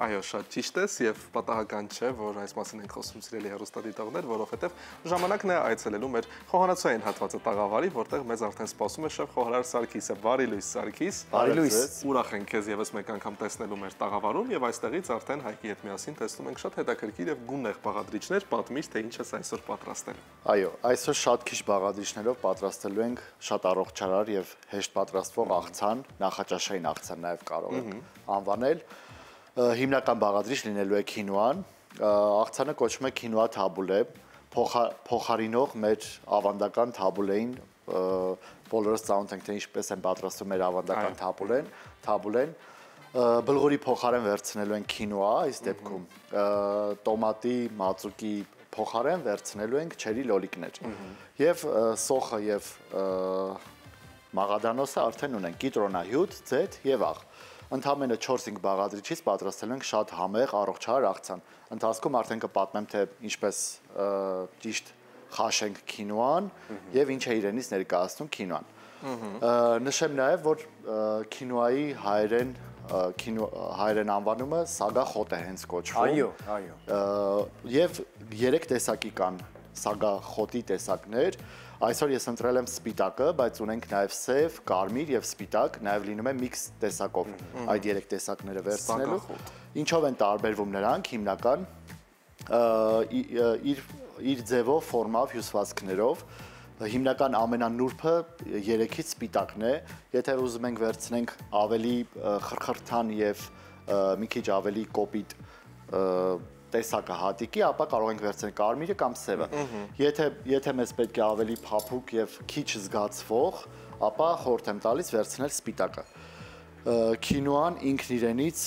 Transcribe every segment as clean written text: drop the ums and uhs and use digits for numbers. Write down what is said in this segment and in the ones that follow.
Այո, շատ ճիշտ ես եւ պատահական չէ, որ այս մասին ենք խոսում սիրելի հեռուստադիտողներ, որովհետեւ ժամանակն է այցելելու մեր խոհանոցային հատվածը Տաղավարի, որտեղ մեզ արդեն սպասում է շեֆ խոհարար Սարգիսը։ Բարի լույս, Սարգիս։ Բարի լույս։ Ուրախ ենք քեզ եւս մեկ անգամ տեսնելու մեր Տաղավարում եւ այստեղից արդեն Հայկի հետ միասին տեսնում ենք շատ հետաքրքիր եւ գունեղ բաղադրիչներ, պատմիր թե ինչ ես այսօր պատրաստել։ Այո, այսօր շատ քիչ բաղադրիչներով պատրաստելու ենք շատ առողջարար եւ հեշտ պատրաստվող աղցան, նախաճաշային աղցան նաեւ կարող ենք անվանել։ Հիմնական բաղադրիչ լինելու է քինոան, աղցանը կոչվում է քինոա թաբուլե, փոխարինող մեր ավանդական թաբուլեին, բոլորս ծանոթ ենք թե ինչպես են պատրաստում մեր ավանդական թաբուլեն, բլղուրի փոխարեն վերցնելու են քինոա, այս դեպքում տոմատի, մածուկի փոխարեն վերցնելու ենք չերի լոլիկներ։ Եվ սոխը եւ մաղադանոսը արդեն ունենք կիտրոնահյութ, ձեթ եւ աղ։ Ընդամենը 4-5 բաղադրիչից պատրաստել ենք շատ համեղ, առողջարար աղցան։ Ընթացքում արդեն կպատմեմ, թե ինչպես ճիշտ խաշենք քինոան եւ ինչ է իրենից ներկայացնում քինոան։ Նշեմ նաեւ, որ քինոայի հայերեն անվանումը սագախոտ է հենց կոչվում։ Այո։ Եվ 3 տեսակի կան սագախոտի տեսակներ։ Այսօր ես ընտրել եմ սպիտակը, բայց ունենք նաև սև, կարմիր եւ սպիտակ, նաև լինում է միքս տեսակով այդ 3 տեսակները վերցնելու։ Ինչով են տարբերվում նրանք հիմնական իր ձևով, ֆորմով, հյուսվածքներով։ Հիմնական ամենանուրբը 3-ից սպիտակն է։ Եթե ուզում ենք վերցնենք ավելի խրխրթան եւ մի քիչ ավելի կոպիտ տեսակը հատիկի, ապա կարող ենք վերցնել կարմիրը կամ սևը։ Եթե մեզ պետք է ավելի փափուկ եւ քիչ զգացվող, ապա խորհուրդ եմ տալիս վերցնել սպիտակը։ Քինոան ինքն իրենից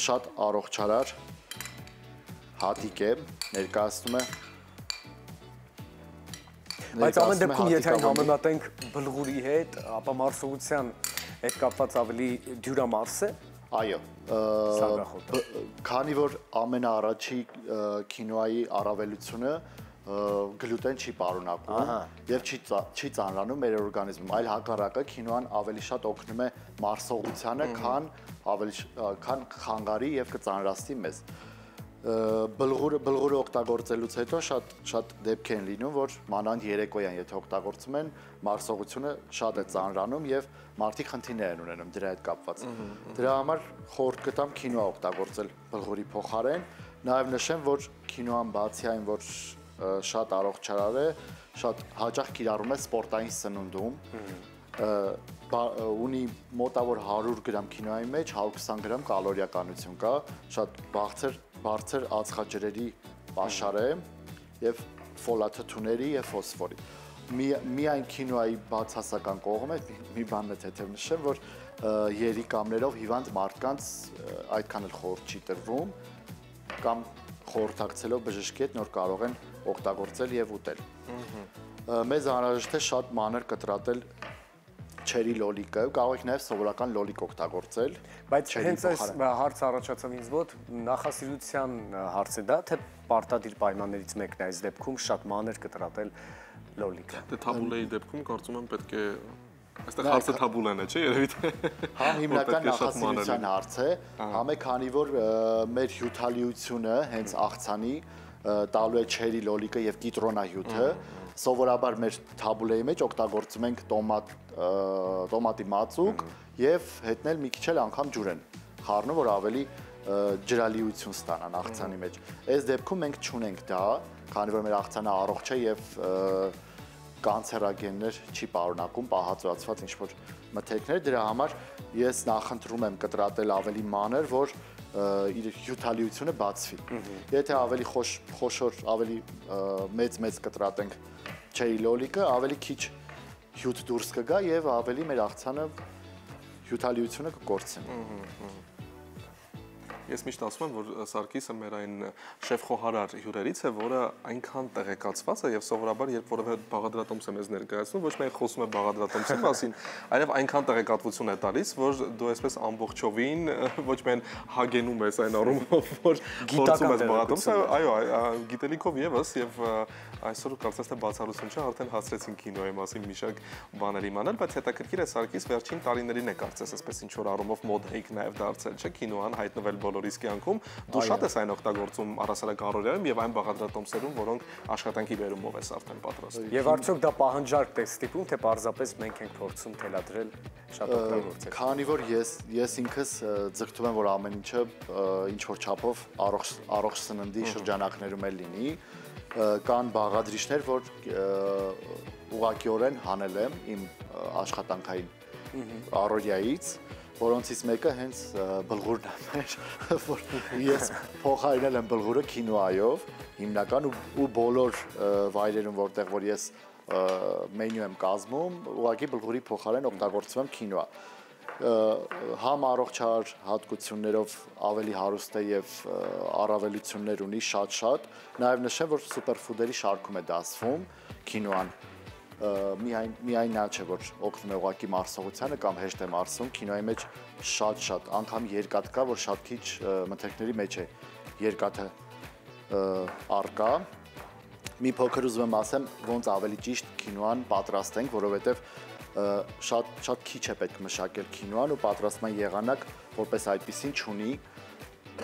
շատ առողջարար հատիկ է, ներկայացնում է։ Բայց ամեն դեպքում եթե այն համեմատենք բլղուրի հետ, ապա մարսողության հետ կապված ավելի դյուրամարս է։ Այո, քանի որ ամենաառաջի քինոայի առավելությունը գլուտեն չի պարունակում եւ չի ծանրանում մեր օրգանիզմում, այլ հակառակը քինոան ավելի շատ օգնում է մարսողությանը, քան խանգարի եւ կծանրացնի մեզ։ Բլղուրը օգտագործելուց հետո շատ դեպք են լինում, որ մանավանդ երեկոյան եթե օգտագործում են, մարսողությունը շատ է ծանրանում եւ մարդիկ խնդիրներ են ունենում դրա հետ կապված։ Դրա համար խորհուրդ կտամ քինոա օգտագործել բլղուրի փոխարեն։ Նաեւ նշեմ, որ քինոան բացի այն, որ շատ առողջարար է, շատ հաճախ կիրառում է սպորտային սնունդում։ Ունի մոտավոր 100 գրամ քինոայի մեջ 120 գրամ կալորիականություն կա, շատ բարձր ածխաջրերի պաշար է եւ ֆոլաթթուների եւ ֆոսֆորի։ Միայն քինոայի բացասական կողմը մի բանն է թեթև նշեմ, որ երիկամներով հիվանդ մարդկանց այդքան էլ խորհուրդ չի տրվում կամ խորհրդակցելով բժշկի հետ նոր կարող են օգտագործել եւ ուտել։ Մեզ անհրաժեշտ է շատ մանր կտրատել չերի լոլիկը, կարող եք նաև սովորական լոլիկ օգտագործել։ Բայց հենց այս հարցը առաջացավ ինձ մոտ, նախասիրության հարց է դա, թե պարտադիր պայմաններից մեկն է այս դեպքում շատ մանր կտրատել լոլիկը։ Դե թաբուլեի դեպքում կարծում եմ պետք է այստեղ հարցը թաբուլեն է, չէ՞, երևի թե։ Հա, հիմնական նախասիրության հարց է, համե քանի որ մեր հյութալիությունը հենց աղցանի տալու է չերի լոլիկը եւ կիտրոնահյութը, սովորաբար մեր թաբուլեի մեջ օգտագործում ենք տոմատի մածուկ եւ հետնել մի քիչ էլ անգամ ջուր են խառնում, որ ավելի ջրալիություն ստանան աղցանի մեջ։ Այս դեպքում մենք չունենք դա, քանի որ մեր աղցանը առողջ է եւ կանցերոգեններ չի պարունակում, պահածոացված ինչ-որ մթերքներ, դրա համար ես նախընտրում եմ կտրատել ավելի մանր, որ իր հյութալիությունը բացվի։ Եթե ավելի խոշոր, ավելի մեծ կտրատենք չերի լոլիկը, ավելի քիչ հյութ դուրս կգա եւ ավելի մեր աղցանը հյութալիությունը կկորցնի։ Ես միշտ ասում եմ, որ Սարգիսը մեր այն շեֆ խոհարար հյուրերից է, որը այնքան տեղեկացված է եւ սովորաբար երբ որևէ բաղադրատոմս է մեզ ներկայացնում, ոչ միայն խոսում է բաղադրատոմսի մասին, այլև այնքան տեղեկատվություն է տալիս, որ դու այսպես ամբողջովին ոչ միայն հագենում ես այն առումով, որ փորձում ես բաղադրատոմսը, այո, գիտելիքով եւս եւ այսօր կարծես թե բացառություն չէ, արդեն հասցրեցին կինոյի մասին մի շարք բաներ իմանալ, բայց հետաքրքիր է Սարգիս վերջին տարիներին է կարծես այսպես ինչ որ առումով մոդայիկ նաեւ դարձել, չէ՞, կինոան հայտնվել բոլորիս կյանքում, դու շատ ես այն օգտագործում առասարակ առօրյայում եւ այն բաղադրատոմսերում, որոնք աշխատանքի վերումով ես արդեն պատրաստում։ Եվ արդյոք դա պահանջարկ է ստիպում, թե պարզապես մենք ենք փորձում թելադրել շատ օգտագործել։ Քանի որ ես ինքս ձգտում եմ, որ ամեն ինչը ինչ որ չափով առողջ սննդի շրջանակներում էլ լինի, կան բաղադրիչներ, որ ուղղակիորեն հանել եմ իմ աշխատանքային առօրյայից, որոնցից մեկը հենց բլղուրն է, որ ես փոխարինել եմ բլղուրը քինոայով հիմնական ու բոլոր վայրերում, որտեղ որ ես մենյու եմ կազմում, ուղղակի բլղուրի փոխարեն օգտագործում եմ քինոա։ Համ առողջար հատկություններով ավելի հարուստ է եւ առավելություններ ունի շատ, նաեւ նշեմ, որ սուպերֆուդերի շարքում է դասվում քինոան։ Միայն նա չէ, որ օգնում է ուղղակի մարսողությանը կամ հեշտ է մարսում, քինոյի մեջ շատ, անգամ երկաթ կա, որ շատ քիչ մթերքների մեջ է երկաթը առկա։ Մի փոքր ուզում եմ ասեմ, ոնց ավելի ճիշտ քինոան պատրաստենք, որովհետև շատ քիչ է պետք մշակել քինոան ու պատրաստման եղանակ որպես այդպեսին չունի։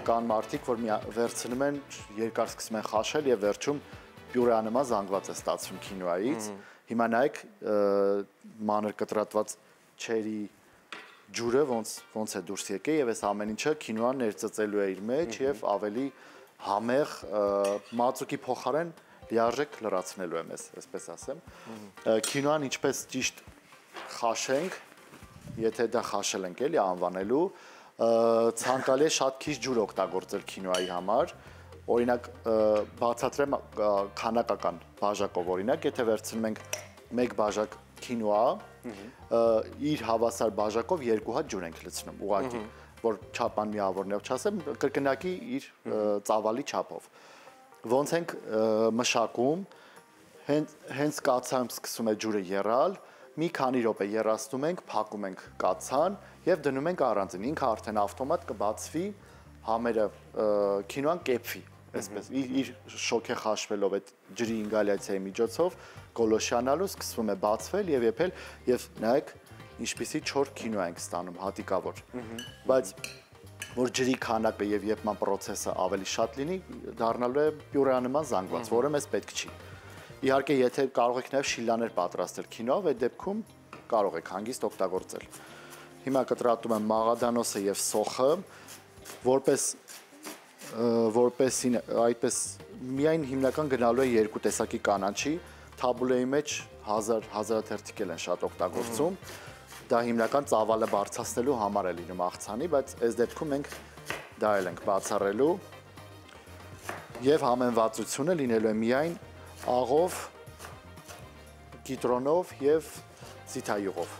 Կան մարդիկ, որ վերցնում են, երկար սկսում են խաշել եւ վերջում պյուրեանման զանգված է ստացվում քինոայից։ Հիմա նայեք մանր կտրատված չերի ջուրը ոնց է դուրս եկել եւ այս ամեն ինչը քինոան ներծծելու է իր մեջ եւ ավելի համեղ մածուկի փոխարեն լիարժեք լրացնելու եմ այսպես ասեմ։ Քինոան ինչպես ճիշտ խաշենք, եթե դա խաշել ենք էլի անվանելու, ցանկալի է շատ քիչ ջուր օգտագործել քինոայի համար։ Օրինակ բացատրեմ քանակական բաժակով օրինակ, եթե վերցնում ենք 1 բաժակ քինոա, իր հավասար բաժակով 2 հատ ջուր ենք լցնում, ուղղակի, որ չափան միավորներով չասեմ, կրկնակի իր ծավալի չափով։ Ոնց ենք մշակում, հենց կացան սկսում է ջուրը եռալ, մի քանի րոպե եռացնում ենք, փակում ենք կացան եւ դնում ենք առանձին, ինքը արդեն ավտոմատ կբացվի, համերը քինոան կեփվի, այսպես իր շոկե խաշվելով այդ ջրի ինգալյացիայի միջոցով գոլոշանալու սկսվում է բացվել եւ եփել եւ նայեք ինչպիսի չոր քինո ենք ստանում հատիկավոր։ Բայց որ ջրի քանակը եւ եփման process-ը ավելի շատ լինի, դառնալու է պյուրեանման զանգված, որը մեզ պետք չի։ Իհարկե, եթե կարող եք նաեւ շիլաներ պատրաստել քինոով, այդ դեպքում կարող եք հանգիստ օգտագործել։ Հիմա կտրատում եմ մաղադանոսը եւ սոխը, որպեսին այդպես միայն հիմնական գնալու է երկու տեսակի կանաչի, թաբուլեի մեջ 1000 թերթիկել են շատ օգտագործում։ Դա հիմնական ծավալը բարձրացնելու համար է լինում աղցանի, բայց այս դեպքում մենք դա էլ ենք բացառելու եւ համեմվածությունը լինելու է միայն աղով, կիտրոնով եւ զիթայուղով։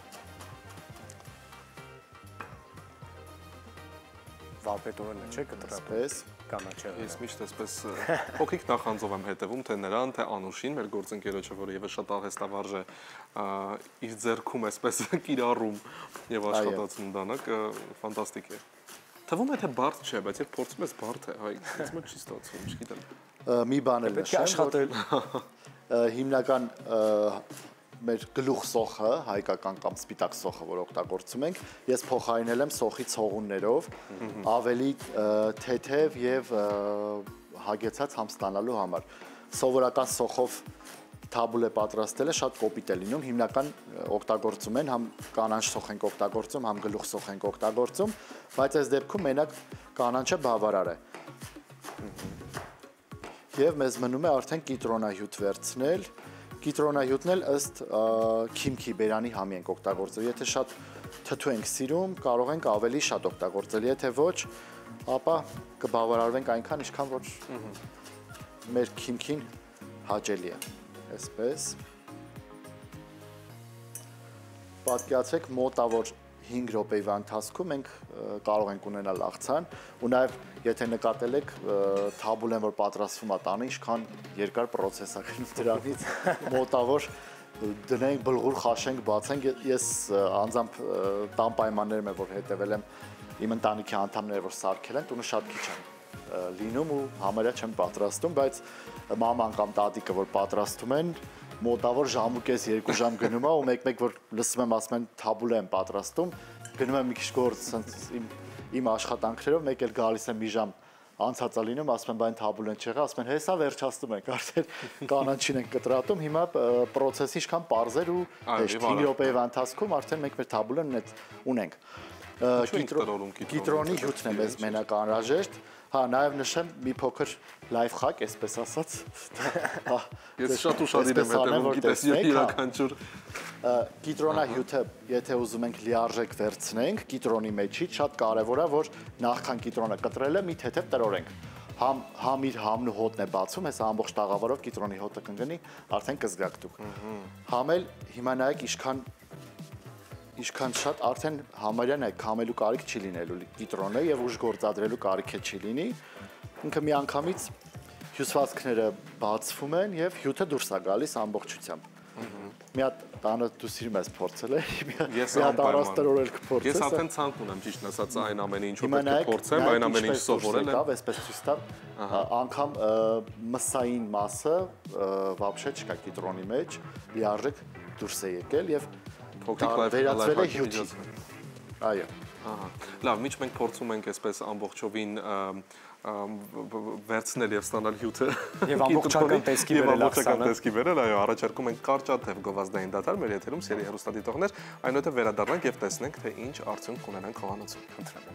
Վարպետորենը չէ կտրատես կանաչեղը։ Ես միշտ այսպես փոքրիկ նախանձով եմ հետևում թե նրան, թե Անուշին, մեր գործընկերոջը, որը եւս շատ արհեստավարժ է, իր ձեռքում այսպես կիրառում եւ աշխատացնում դանակ, ֆանտաստիկ է։ Թվում է թե բարդ չէ, բայց երբ փորձում ես բարդ է, հայ, ինձ մոտ չի ստացվում, չգիտեմ։ Մի բան էլ նշեմ, հիմնական մեր գլուխ սոխը, հայկական կամ սպիտակ սոխը, որ օգտագործում ենք, ես փոխարինել եմ սոխի ցողուններով, ավելի թեթև եւ հագեցած համ ստանալու համար։ Սովորական սոխով թաբուլե պատրաստելը շատ կոպիտ է լինում, հիմնական օգտագործում են, համ կանանչ սոխ ենք օգտագործում, համ գլուխ սոխ ենք օգտագործում, բայց այս դեպքում մենակ կանանչը բավարար է։ Եվ մեզ մնում է արդեն կիտրոնահյութ վերցնել։ Կիտրոնահյութն էլ ըստ քիմքի բերանի համի ենք օգտագործել։ Եթե շատ թթու ենք սիրում, կարող ենք ավելի շատ օգտագործել, եթե ոչ, ապա կբավարարվենք այնքան, ինչքան որ մեր քիմքին հաճելի է։ Այսպես։ Պատկերացրեք մոտավոր 5 րոպեվա ընթացքում մենք կարող ենք ունենալ աղցան ու նաև եթե նկատել եք թաբուլեն որ պատրաստվում է տանը ինչքան երկար process է գնում դրանից մոտավոր դնենք բլղուր խաշենք բացենք ես անձամբ տան պայմաններում եմ որ հետևել եմ իմ ընտանիքի անդամները որ սարքել են տունը շատ քիչ են լինում ու համարյա չեմ պատրաստում բայց մաման կամ տատիկը որ պատրաստում են մոտավոր ժամ ու կես 2 ժամ գնում է ու մեկ-մեկ որ լսում եմ ասում են թաբուլե եմ պատրաստում գնում եմ մի քիչ գործ իմ իմ աշխատանքներով, մեկ էլ գալիս եմ մի ժամ անցած է լինում, ասում եմ, բայն թաբուլեն չեղա, ասում են, հեսա վերջացնում ենք, արդեն կանաչին ենք կտրատում, հիմա պրոցեսի ինչքան պարզեր ու հեշտ 5 րոպեի ընթացքում արդեն մենք մեր թաբուլեն ունենք։ Կիտրոնի հյութն է մեզ մենակ անհրաժեշտ։ Հա, նաև նշեմ մի փոքր լայֆ խակ, այսպես ասած։ Ես շատ ուշադիր եմ հետևում, գիտես, յուրաքանչյուր կիտրոնահյութը, եթե ուզում ենք լիարժեք վերցնենք կիտրոնի մեջից, շատ կարևոր է, որ նախքան կիտրոնը կտրելը մի թեթև տրորենք։ Համ իր համն ու հոտն է բացում, հեսա ամբողջ տաղավարով կիտրոնի հոտը կընկնի, արդեն կզգակտուք։ Համ էլ հիմա նայեք ինչքան շատ արդեն համարյան է համելու կարիք չի լինելու կիտրոնը եւ ուժ գործադրելու կարիք չի լինի։ Ինքը մի անգամից հյուսվածքները բացվում են եւ հյութը դուրս է գալիս ամբողջությամբ։ Մի հատ տանը դու սիրում ես փորձել է։ Մի հատ առաստերորել կփորձես։ Ես արդեն ցանկ ունեմ ճիշտ ասած այն ամենը ինչ որ պետք է փորձեմ, այն ամենը ինչ սովորել եմ։ Այսպես ցույց տամ, անգամ մսային մասը вообще չկա կիտրոնի մեջ, լիարժեք դուրս է եկել եւ վերածվել է հյութի։ Այո։ Ահա։ Լավ, միջ մենք փորձում ենք այսպես ամբողջովին վերցնել եւ ստանալ հյութը եւ ամբողջական տեսքի վերել ամբողջական տեսքի վերել, այո, առաջարկում ենք կարճատև գովազդային դատարկ մեր եթերում սերի հեռուստադիտողներ, այնուհետեւ վերադառնանք եւ տեսնենք թե ինչ արդյունք կունենանք խոհանոցում։ Խնդրեմ։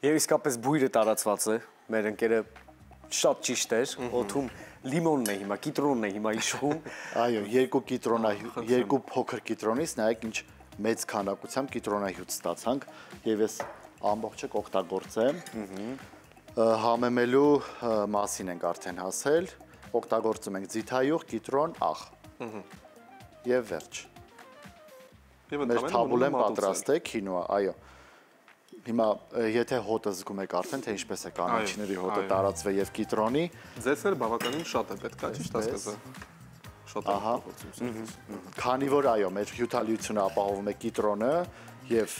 Եվ իսկապես բույրը տարածված է, մեր ընկերը շատ ճիշտ էր, օդում լիմոնն է հիմա, կիտրոնն է հիմա իշխում։ Այո, երկու փոքր կիտրոնից նայեք ինչ մեծ քանակությամբ կիտրոնահյութ ստացանք եւ ես ամբողջը կօգտագործեմ։ Համեմելու մասին ենք արդեն հասել, օգտագործում ենք ձիթայուղ, կիտրոն, աղ։ Եվ վերջ։ Մեր թաբուլեն պատրաստ է, քինոա, այո։ Հիմա եթե հոտը զգում եք արդեն, թե ինչպես է կանաչիների հոտը տարածվել եւ կիտրոնի, ձեզներ բավականին շատ է պետք է, ճիշտ ասկազը։ Շատ է փոխում։ Քանի որ այո, մեր հյութալիությունը ապահովում է կիտրոնը եւ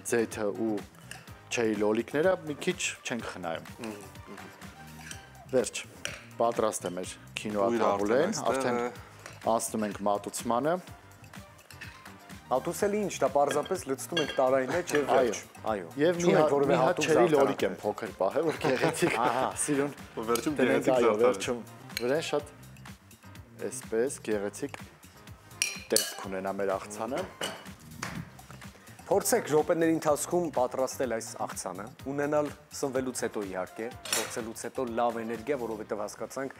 ձեթը ու չեի լոլիկները մի քիչ չենք խնայում։ Վերջ, պատրաստ է մեր քինոա թաբուլեն, արդեն անցնում ենք մատուցմանը։ Մատուցելի ինչ, դա պարզապես լցնում ենք տարայի մեջ եւ վերջ։ Այո։ Եվ մի հատ չերի լոլիկ եմ փոքր պահել, որ գեղեցիկ սիրուն։ Վերջում գեղեցիկ զարդարել։ Վերջում վրան շատ այսպես գեղեցիկ տեսք ունենա մեր աղցանը։ Փորձեք րոպեների ընթացքում պատրաստել այս աղցանը, ունենալ սնվելուց հետո իհարկե, փորձելուց հետո լավ էներգիա, որովհետև հասկացանք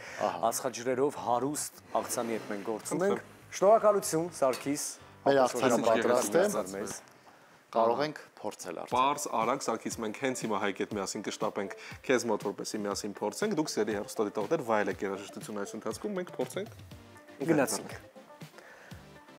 ածխաջրերով հարուստ աղցանի հետ մենք գործում ենք։ Շնորհակալություն, Սարգիս։ Մեր աղցանը պատրաստ է։ Կարող ենք փորձել արդեն։ Պարզ, արագ, Սարգիս, մենք հենց հիմա Հայկ հետ միասին կշտապենք քեզ մոտ, որպեսզի միասին փորձենք։ Դուք սերի հեռուստադիտողներ վայելեք երաժշտություն այս ընթացքում, մենք փորձենք։ Գնացինք։